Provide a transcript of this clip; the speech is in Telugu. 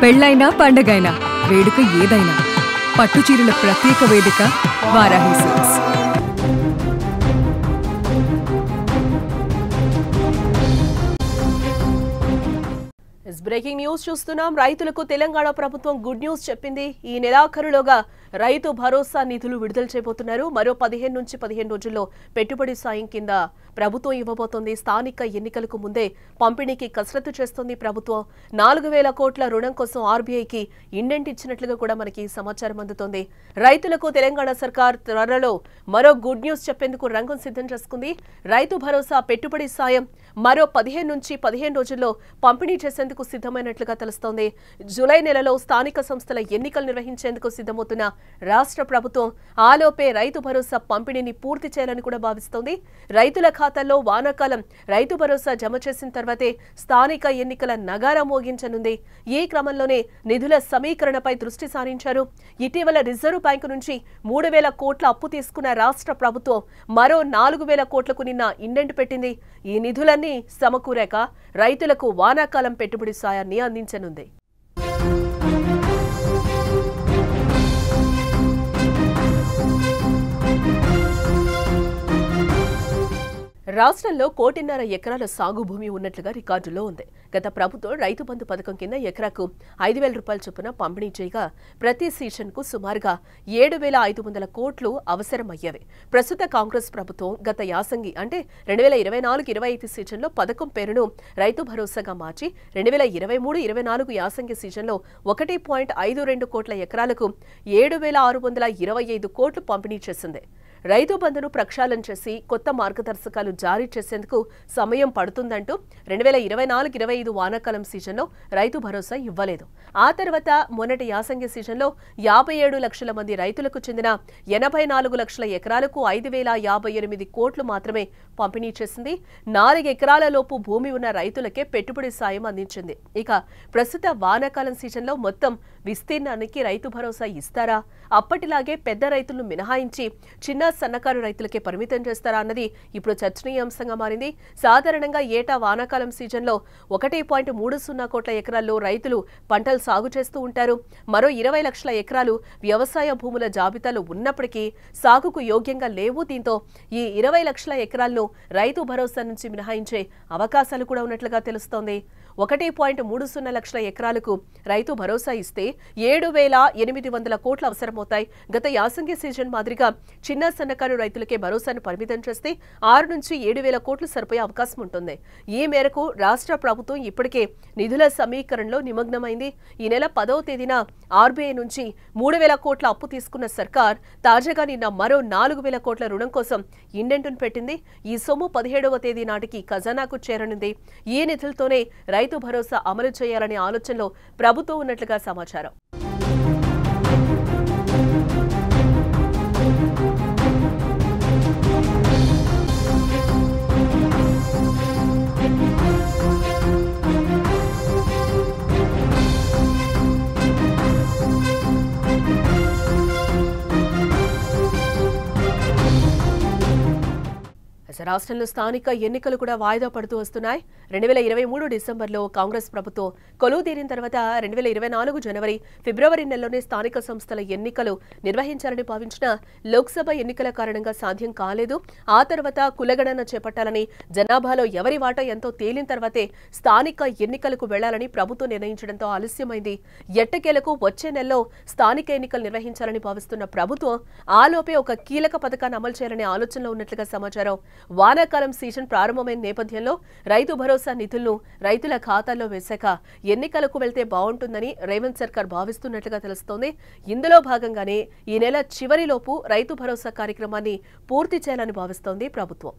పెళ్ళైనా పండగైనా వేడుక ఏదైనా పట్టుచీరల ప్రత్యేక వేదిక వారాహి సిల్క్స్. బ్రేకింగ్ న్యూస్ చూస్తున్నాం. రైతులకు తెలంగాణ ప్రభుత్వం గుడ్ న్యూస్ చెప్పింది. ఈ నెలాఖరులోగా రైతు భరోసా నిధులు విడుదల చేయబోతున్నారు. మరో 15 నుంచి 15 రోజుల్లో పెట్టుబడి సాయం కింద ప్రభుత్వం ఇవ్వబోతోంది. స్థానిక ఎన్నికలకు ముందే పంపిణీకి కసరత్తు చేస్తోంది ప్రభుత్వం. 4,000 కోట్ల రుణం కోసం ఆర్బీఐకి ఇండెంట్ ఇచ్చినట్లుగా కూడా మనకి సమాచారం అందుతోంది. రైతులకు తెలంగాణ సర్కార్ త్వరలో మరో గుడ్ న్యూస్ చెప్పేందుకు రంగం సిద్ధం చేసుకుంది. రైతు భరోసా పెట్టుబడి సాయం మరో 15 నుంచి 15 రోజుల్లో పంపిణీ చేసేందుకు సిద్ధమైనట్లుగా తెలుస్తోంది. జూలై నెలలో స్థానిక సంస్థల ఎన్నికలు నిర్వహించేందుకు సిద్ధమవుతున్న రాష్ట్ర ప్రభుత్వం ఆలోపే రైతు భరోసా పంపిణీని పూర్తి చేయాలని కూడా భావిస్తోంది. రైతుల ఖాతాల్లో వానాకాలం రైతు భరోసా జమ చేసిన తర్వాతే స్థానిక ఎన్నికల నగారా మోగించనుంది. ఈ క్రమంలోనే నిధుల సమీకరణపై దృష్టి సారించారు. ఇటీవల రిజర్వ్ బ్యాంకు నుంచి 3,000 కోట్ల అప్పు తీసుకున్న రాష్ట్ర ప్రభుత్వం మరో 4,000 కోట్లకు నిన్న ఇండెంట్ పెట్టింది. ఈ నిధులన్నీ సమకూరాక రైతులకు వానాకాలం పెట్టుబడి సాయాన్ని అందించనుంది. రాష్ట్రంలో 1.5 ఎకరాల సాగు భూమి ఉన్నట్లుగా రికార్డులో ఉంది. గత ప్రభుత్వం రైతు బంధు పథకం కింద ఎకరాకు 5,000 రూపాయల చొప్పున పంపిణీ చేయగా ప్రతి సీజన్కు సుమారుగా 7,500 కోట్లు అవసరమయ్యేవి. ప్రస్తుత కాంగ్రెస్ ప్రభుత్వం గత యాసంగి అంటే 2024-25 సీజన్లో పథకం పేరును రైతు భరోసాగా మార్చి 2023-24 యాసంగి సీజన్లో 1.52 కోట్ల ఎకరాలకు 7,625 కోట్లు పంపిణీ చేసింది. రైతు బంధును ప్రక్షాళన చేసి కొత్త మార్గదర్శకాలు జారీ చేసేందుకు సమయం పడుతుందంటూ 2024-25 వానాకాలం సీజన్లో రైతు భరోసా ఇవ్వలేదు. ఆ తర్వాత మొన్నటి యాసంగి సీజన్లో 57 లక్షల మంది రైతులకు చెందిన 84 లక్షల ఎకరాలకు 5,058 కోట్లు మాత్రమే పంపిణీ చేసింది. 4 ఎకరాల లోపు భూమి ఉన్న రైతులకే పెట్టుబడి సాయం అందించింది. ఇక ప్రస్తుత వానాకాలం సీజన్లో మొత్తం విస్తీర్ణానికి రైతు భరోసా ఇస్తారా, అప్పటిలాగే పెద్ద రైతులను మినహాయించి చిన్న సన్నకారు రైతులకే పరిమితం చేస్తారా అన్నది ఇప్పుడు చర్చనీయాంశంగా మారింది. సాధారణంగా ఏటా వానాకాలం సీజన్లో 1.30 కోట్ల ఎకరాల్లో రైతులు పంటలు సాగు చేస్తూ ఉంటారు. మరో 20 లక్షల ఎకరాలు వ్యవసాయ భూముల జాబితాలో ఉన్నప్పటికీ సాగుకు యోగ్యంగా లేవు. దీంతో ఈ 20 లక్షల ఎకరాలను రైతు భరోసా నుంచి మినహాయించే అవకాశాలు కూడా ఉన్నట్లుగా తెలుస్తోంది. 1.30 లక్షల ఎకరాలకు రైతు భరోసా ఇస్తే 7,800 కోట్లు అవసరమవుతాయి. గత యాసంగి సీజన్ మాదిరిగా చిన్న సన్నకారు రైతులకే భరోసాను పరిమితం చేస్తే 6 నుంచి 7,000 కోట్లు సరిపోయే అవకాశం ఉంటుంది. ఈ మేరకు రాష్ట్ర ప్రభుత్వం ఇప్పటికే నిధుల సమీకరణలో నిమగ్నమైంది. ఈ నెల 10వ తేదీన ఆర్బీఐ నుంచి 3,000 కోట్ల అప్పు తీసుకున్న సర్కార్ తాజాగా నిన్న మరో 4,000 కోట్ల రుణం కోసం ఇండెంట్ను పెట్టింది. ఈ సొమ్ము 17వ తేదీ నాటికి ఖజానాకు చేరనుంది. ఈ నిధులతోనే రైతు భరోసా అమలు చేయాలనే ఆలోచనలో ప్రభుత్వం ఉన్నట్లుగా సమాచారం. రాష్ట్రంలో స్థానిక ఎన్నికలు కూడా వాయిదా పడుతూ వస్తున్నాయి. 2023 డిసెంబర్లో కాంగ్రెస్ ప్రభుత్వం కొలువుదీరిన తర్వాత 2024 జనవరి, ఫిబ్రవరి నెలలోనే స్థానిక సంస్థల ఎన్నికలు నిర్వహించాలని భావించిన లోక్సభ ఎన్నికల కారణంగా సాధ్యం కాలేదు. ఆ తర్వాత కులగణన చేపట్టాలని, జనాభాలో ఎవరి వాటా ఎంతో తేలిన తర్వాతే స్థానిక ఎన్నికలకు వెళ్లాలని ప్రభుత్వం నిర్ణయించడంతో ఆలస్యమైంది. ఎట్టకేలకు వచ్చే నెలలో స్థానిక ఎన్నికలు నిర్వహించాలని భావిస్తున్న ప్రభుత్వం ఆలోపే ఒక కీలక పథకాన్ని అమలు చేయాలనే ఆలోచనలో ఉన్నట్లుగా సమాచారం. వానాకాలం సీజన్ ప్రారంభమైన నేపథ్యంలో రైతు భరోసా నిధులను రైతుల ఖాతాల్లో వేశాక ఎన్నికలకు వెళ్తే బాగుంటుందని రేవంత్ సర్కార్ భావిస్తున్నట్లుగా తెలుస్తోంది. ఇందులో భాగంగానే ఈ నెల చివరిలోపు రైతు భరోసా కార్యక్రమాన్ని పూర్తి చేయాలని భావిస్తోంది ప్రభుత్వం.